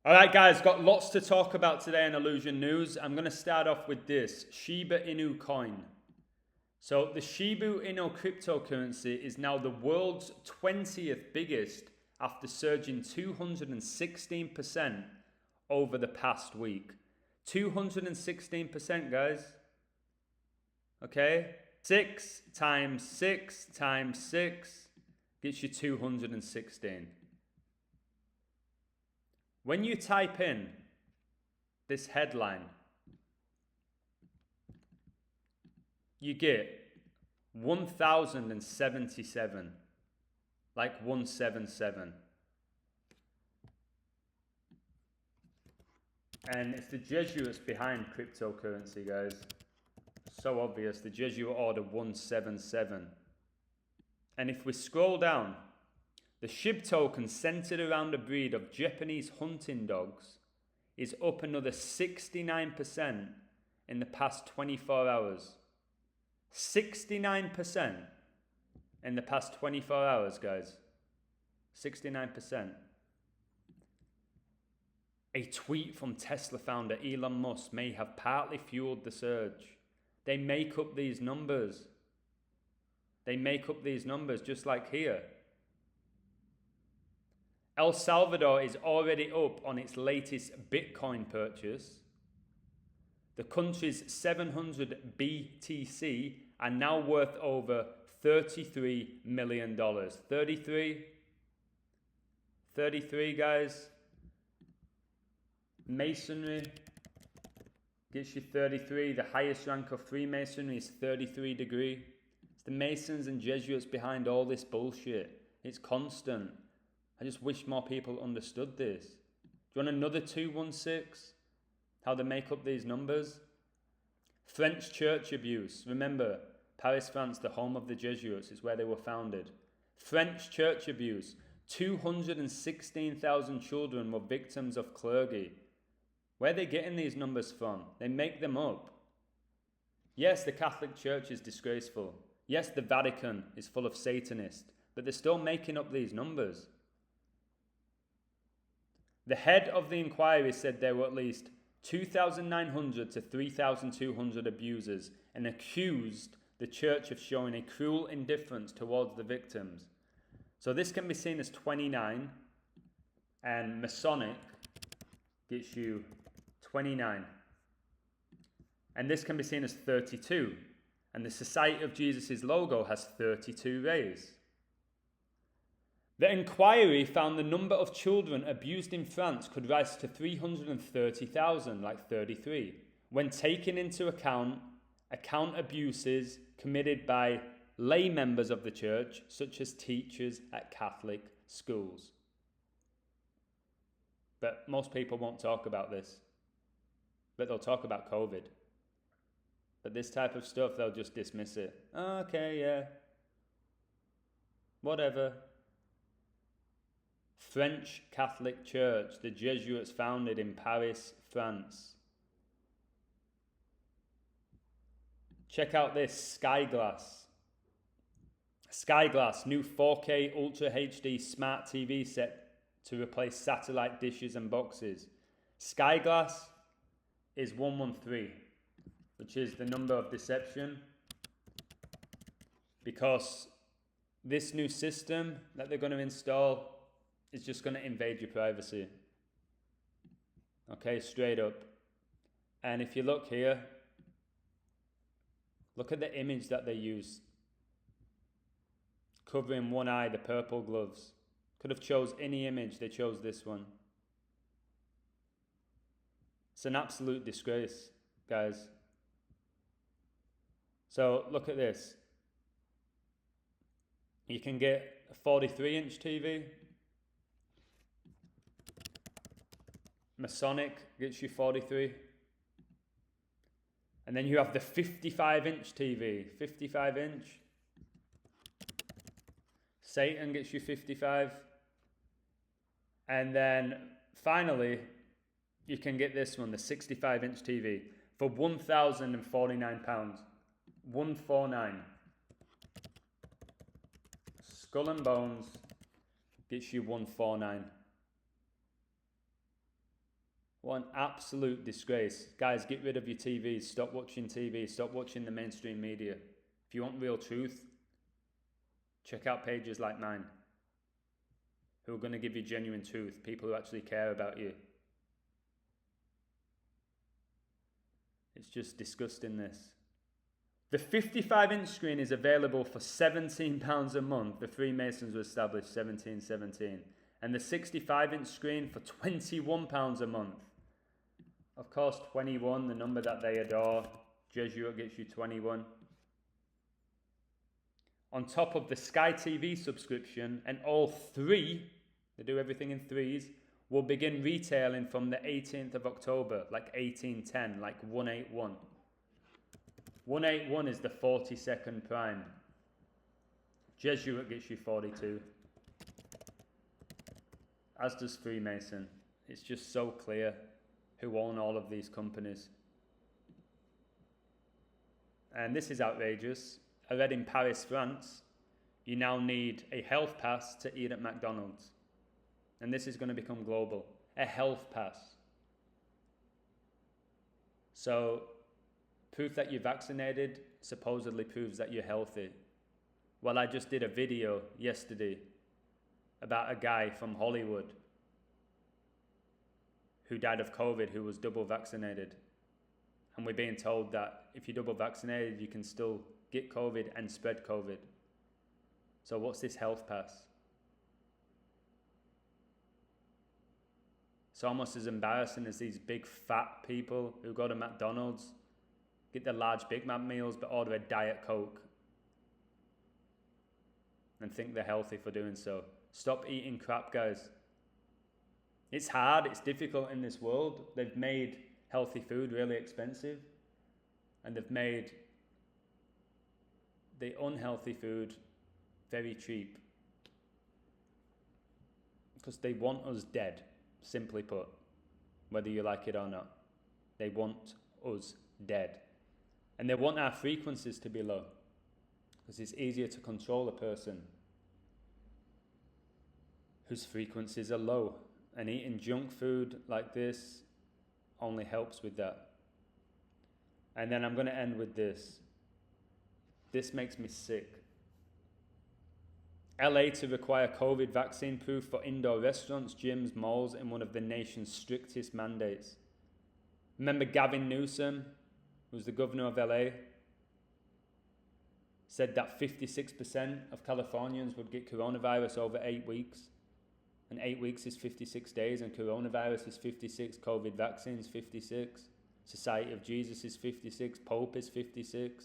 All right, guys, got lots to talk about today in Illusion News. I'm going to start off with this Shiba Inu coin. So the Shiba Inu cryptocurrency is now the world's 20th biggest after surging 216% over the past week. 216%, guys. Okay? 6 times 6 times 6 gets you 216. When you type in this headline, you get 1077, like 177. And it's the Jesuits behind cryptocurrency, guys. So obvious, the Jesuit order 177. And if we scroll down, the SHIB token centered around a breed of Japanese hunting dogs is up another 69% in the past 24 hours. 69% in the past 24 hours, guys. 69%. A tweet from Tesla founder Elon Musk may have partly fueled the surge. They make up these numbers. They make up these numbers just like here. El Salvador is already up on its latest Bitcoin purchase. The country's 700 BTC are now worth over $33 million. 33, guys. Masonry gets you 33. The highest rank of Freemasonry is 33 degree. It's the Masons and Jesuits behind all this bullshit. It's constant. I just wish more people understood this. Do you want another 216? How they make up these numbers? French church abuse. Remember, Paris, France, the home of the Jesuits, is where they were founded. French church abuse. 216,000 children were victims of clergy. Where are they getting these numbers from? They make them up. Yes, the Catholic Church is disgraceful. Yes, the Vatican is full of Satanists. But they're still making up these numbers. The head of the inquiry said there were at least 2,900 to 3,200 abusers and accused the church of showing a cruel indifference towards the victims. So this can be seen as 29, and Masonic gets you 29. And this can be seen as 32, and the Society of Jesus' logo has 32 rays. The inquiry found the number of children abused in France could rise to 330,000, like 33, when taking into account abuses committed by lay members of the church, such as teachers at Catholic schools. But most people won't talk about this. But they'll talk about COVID. But this type of stuff, they'll just dismiss it. Oh, okay, yeah. Whatever. French Catholic Church, the Jesuits founded in Paris, France. Check out this Skyglass. Skyglass, new 4K Ultra HD smart TV set to replace satellite dishes and boxes. Skyglass is 113, which is the number of deception, because this new system that they're going to install is just going to invade your privacy. Okay, straight up. And if you look here, look at the image that they used. Covering one eye, the purple gloves. Could have chose any image, they chose this one. It's an absolute disgrace, guys. So look at this. You can get a 43-inch TV. Masonic gets you 43. And then you have the 55-inch TV. 55-inch. Satan gets you 55. And then finally, you can get this one, the 65-inch TV, for £1,049. 149. Skull and Bones gets you 149. What an absolute disgrace. Guys, get rid of your TVs. Stop watching TV. Stop watching the mainstream media. If you want real truth, check out pages like mine, who are going to give you genuine truth. People who actually care about you. It's just disgusting, this. The 55-inch screen is available for £17 a month. The Freemasons were established 1717. And the 65-inch screen for £21 a month. Of course, 21, the number that they adore. Jesuit gets you 21. On top of the Sky TV subscription, and all three, they do everything in threes, will begin retailing from the 18th of October, like 1810, like 181. 181 is the 42nd prime. Jesuit gets you 42. As does Freemason. It's just so clear who own all of these companies. And this is outrageous. I read in Paris, France, you now need a health pass to eat at McDonald's. And this is going to become global. A health pass. So, proof that you're vaccinated supposedly proves that you're healthy. Well, I just did a video yesterday about a guy from Hollywood who died of COVID, who was double vaccinated. And we're being told that if you're double vaccinated, you can still get COVID and spread COVID. So what's this health pass? It's almost as embarrassing as these big fat people who go to McDonald's, get their large Big Mac meals, but order a Diet Coke and think they're healthy for doing so. Stop eating crap, guys. It's hard, it's difficult in this world. They've made healthy food really expensive, and they've made the unhealthy food very cheap. Because they want us dead, simply put, whether you like it or not. They want us dead. And they want our frequencies to be low, because it's easier to control a person whose frequencies are low. And eating junk food like this only helps with that. And then I'm going to end with this. This makes me sick. LA to require COVID vaccine proof for indoor restaurants, gyms, malls in one of the nation's strictest mandates. Remember Gavin Newsom, who's the governor of LA, said that 56% of Californians would get coronavirus over 8 weeks. And 8 weeks is 56 days, and coronavirus is 56, COVID vaccines 56, Society of Jesus is 56, Pope is 56.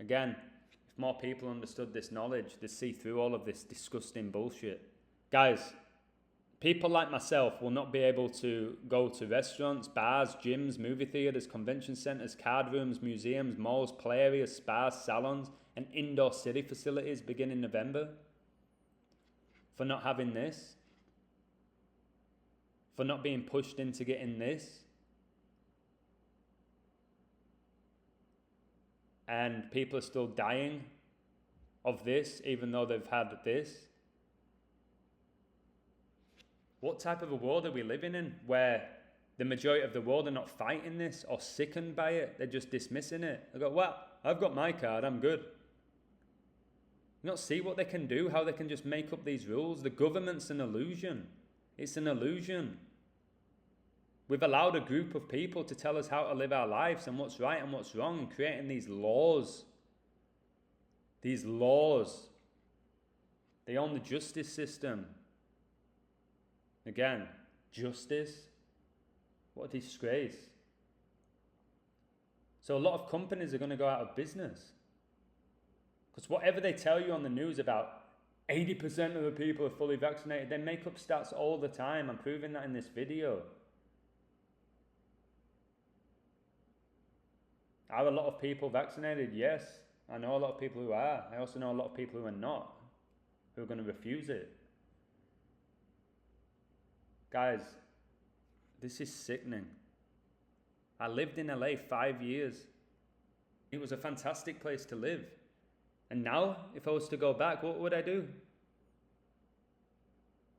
Again, if more people understood this knowledge, they'd see through all of this disgusting bullshit. Guys, people like myself will not be able to go to restaurants, bars, gyms, movie theaters, convention centers, card rooms, museums, malls, play areas, spas, salons, and indoor city facilities beginning November. For not having this, for not being pushed into getting this, and people are still dying of this, even though they've had this. What type of a world are we living in, where the majority of the world are not fighting this or sickened by it? They're just dismissing it. They go, well, I've got my card, I'm good. Not see what they can do, how they can just make up these rules. The government's an illusion. It's an illusion. We've allowed a group of people to tell us how to live our lives and what's right and what's wrong, creating these laws. These laws. They own the justice system. Again, justice? What a disgrace. So a lot of companies are going to go out of business. Because whatever they tell you on the news about 80% of the people are fully vaccinated, they make up stats all the time. I'm proving that in this video. Are a lot of people vaccinated? Yes. I know a lot of people who are. I also know a lot of people who are not, who are going to refuse it. Guys, this is sickening. I lived in LA 5 years. It was a fantastic place to live. And now, if I was to go back, what would I do?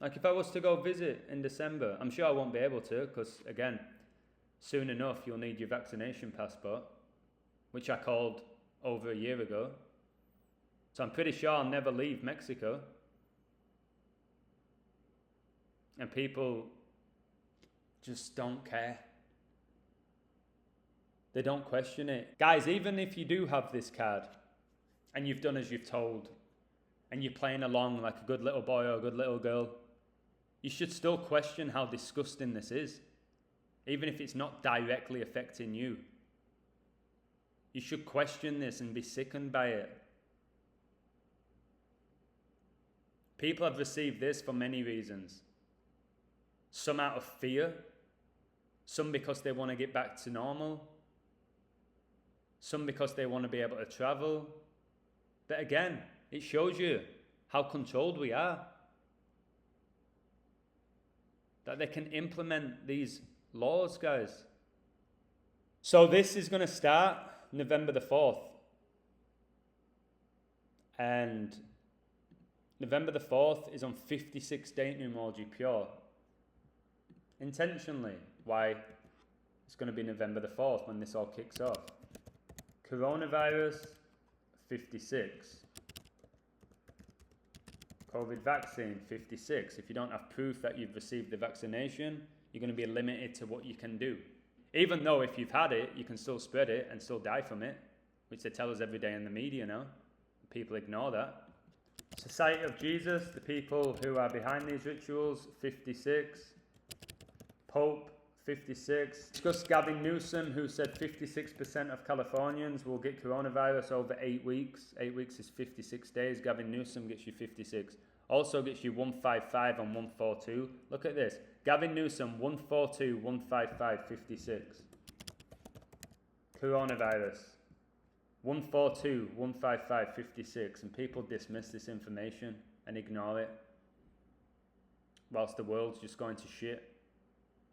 Like if I was to go visit in December, I'm sure I won't be able to because, again, soon enough you'll need your vaccination passport, which I called over a year ago. So I'm pretty sure I'll never leave Mexico. And people just don't care. They don't question it. Guys, even if you do have this card and you've done as you've told and you're playing along like a good little boy or a good little girl, you should still question how disgusting this is, even if it's not directly affecting you. You should question this and be sickened by it. People have received this for many reasons. Some out of fear, some because they want to get back to normal, some because they want to be able to travel. But again, it shows you how controlled we are. That they can implement these laws, guys. So this is going to start November the 4th. And November the 4th is on 56-day numerology pure. Intentionally. Why? It's going to be November the 4th when this all kicks off. Coronavirus, 56. COVID vaccine, 56. If you don't have proof that you've received the vaccination, you're going to be limited to what you can do. Even though if you've had it, you can still spread it and still die from it, which they tell us every day in the media now. People ignore that. Society of Jesus, the people who are behind these rituals, 56. Pope, 56. Discuss Gavin Newsom, who said 56% of Californians will get coronavirus over 8 weeks. 8 weeks is 56 days. Gavin Newsom gets you 56. Also gets you 155 and 142. Look at this. Gavin Newsom, 142, 155, 56. Coronavirus, 142, 155, 56. And people dismiss this information and ignore it, whilst the world's just going to shit.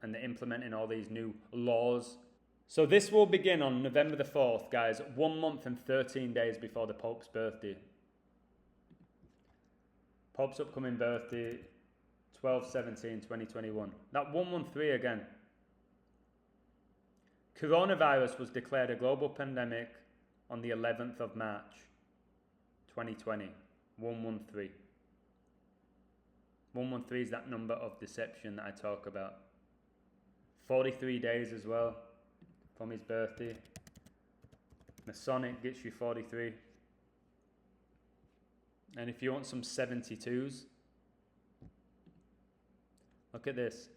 And they're implementing all these new laws. So this will begin on November the 4th, guys, 1 month and 13 days before the Pope's birthday. Pope's upcoming birthday, 12/17/2021. That 113 again. Coronavirus was declared a global pandemic on the 11th of March, 2020. 113. 113 is that number of deception that I talk about. 43 days as well from his birthday. Masonic gets you 43. And if you want some 72s, look at this.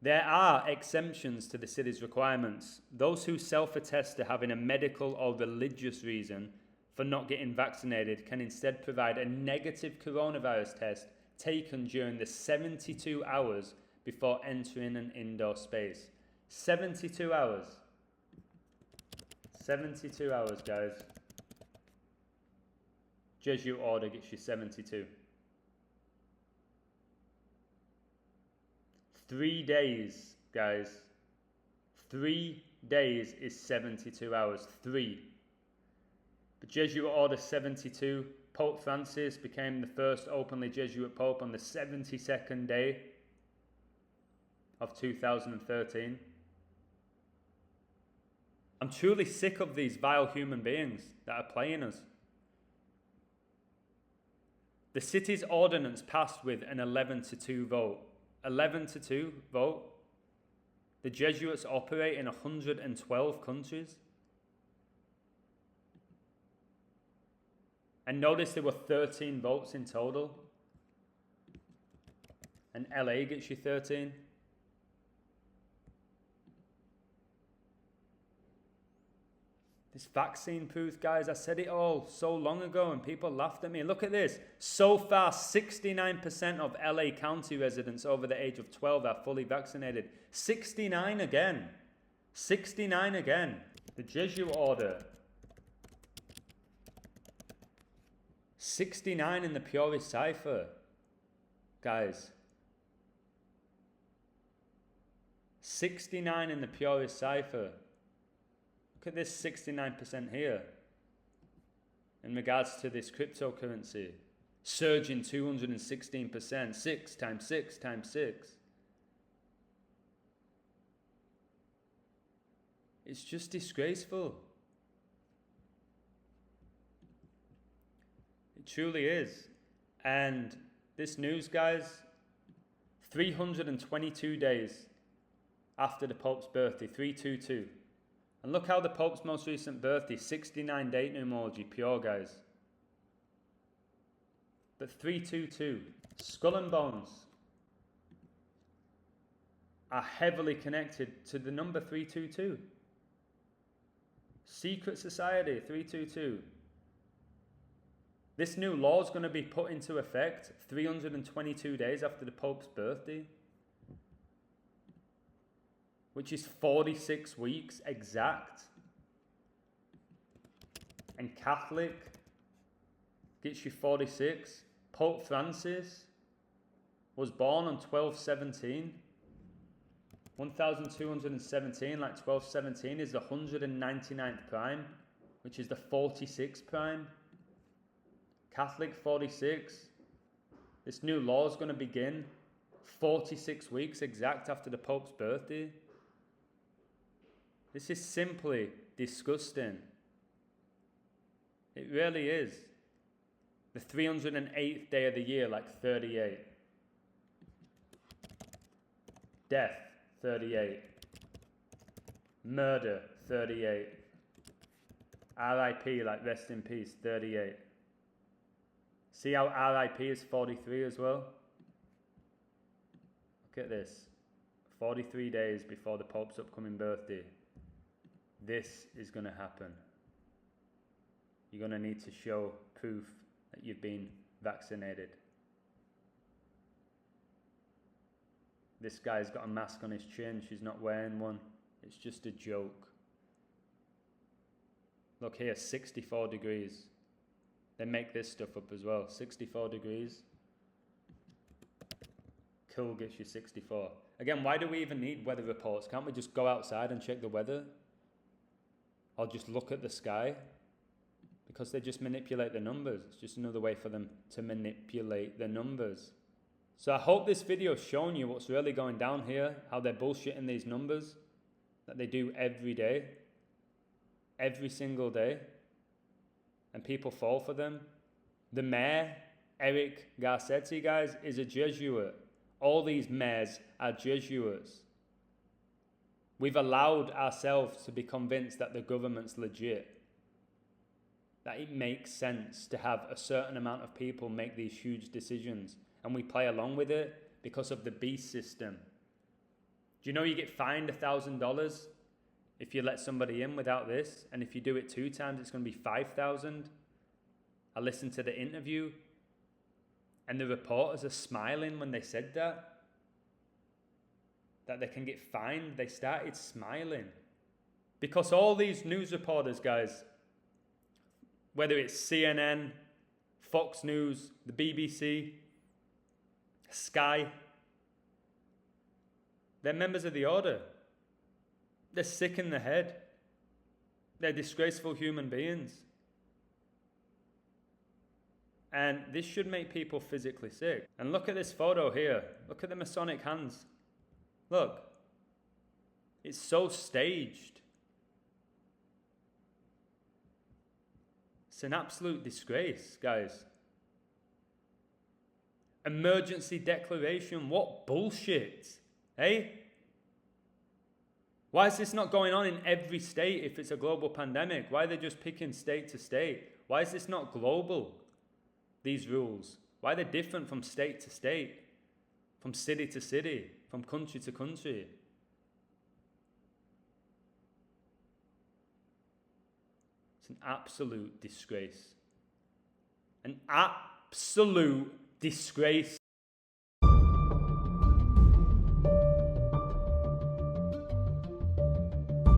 There are exemptions to the city's requirements. Those who self-attest to having a medical or religious reason for not getting vaccinated can instead provide a negative coronavirus test taken during the 72 hours before entering an indoor space. 72 hours. 72 hours, guys. Jesuit order gets you 72. 3 days, guys. 3 days is 72 hours. 3. The Jesuit order 72. Pope Francis became the first openly Jesuit Pope on the 72nd day of 2013. I'm truly sick of these vile human beings that are playing us. The city's ordinance passed with an 11-2 vote. 11-2 vote. The Jesuits operate in 112 countries. And notice there were 13 votes in total. And LA gets you 13. This vaccine proof, guys, I said it all so long ago and people laughed at me. Look at this. So far, 69% of LA County residents over the age of 12 are fully vaccinated. 69 again. 69 again. The Jesuit order. 69 in the purest cipher. Guys. 69 in the purest cipher. Look at this 69% here in regards to this cryptocurrency. surging 216%, 6 times 6 times 6. It's just disgraceful. It truly is. And this news, guys, 322 days after the Pope's birthday, 322. And look how the Pope's most recent birthday, 69 date numerology, pure, guys. But 322, skull and bones are heavily connected to the number 322. Secret Society, 322. This new law is going to be put into effect 322 days after the Pope's birthday, which is 46 weeks exact. And Catholic gets you 46. Pope Francis was born on 1217. 1217, like 1217, is the 199th prime, which is the 46th prime. Catholic 46. This new law is going to begin 46 weeks exact after the Pope's birthday. This is simply disgusting. It really is. The 308th day of the year, like 38. Death, 38. Murder, 38. RIP, like rest in peace, 38. See how RIP is 43 as well? Look at this. 43 days before the Pope's upcoming birthday. This is going to happen. You're going to need to show proof that you've been vaccinated. This guy's got a mask on his chin. She's not wearing one. It's just a joke. Look here, 64 degrees. They make this stuff up as well. 64 degrees. Cool gets you 64. Again, why do we even need weather reports? Can't we just go outside and check the weather? Or just look at the sky? Because they just manipulate the numbers. It's just another way for them to manipulate the numbers. So I hope this video has shown you what's really going down here, how they're bullshitting these numbers that they do every day, every single day, and people fall for them. The mayor, Eric Garcetti, guys, is a Jesuit. All these mayors are Jesuits. We've allowed ourselves to be convinced that the government's legit, that it makes sense to have a certain amount of people make these huge decisions, and we play along with it because of the beast system. Do you know you get fined $1,000 if you let somebody in without this? And if you do it 2 times, it's going to be $5,000. I listened to the interview, and the reporters are smiling when they said that they can get fined. They started smiling. Because all these news reporters, guys, whether it's CNN, Fox News, the BBC, Sky, they're members of the order. They're sick in the head. They're disgraceful human beings. And this should make people physically sick. And look at this photo here. Look at the Masonic hands. Look. It's so staged. It's an absolute disgrace, guys. Emergency declaration. What bullshit. Hey? Why is this not going on in every state if it's a global pandemic? Why are they just picking state to state? Why is this not global? These rules. Why are they different from state to state? From city to city? From country to country? It's an absolute disgrace. An absolute disgrace.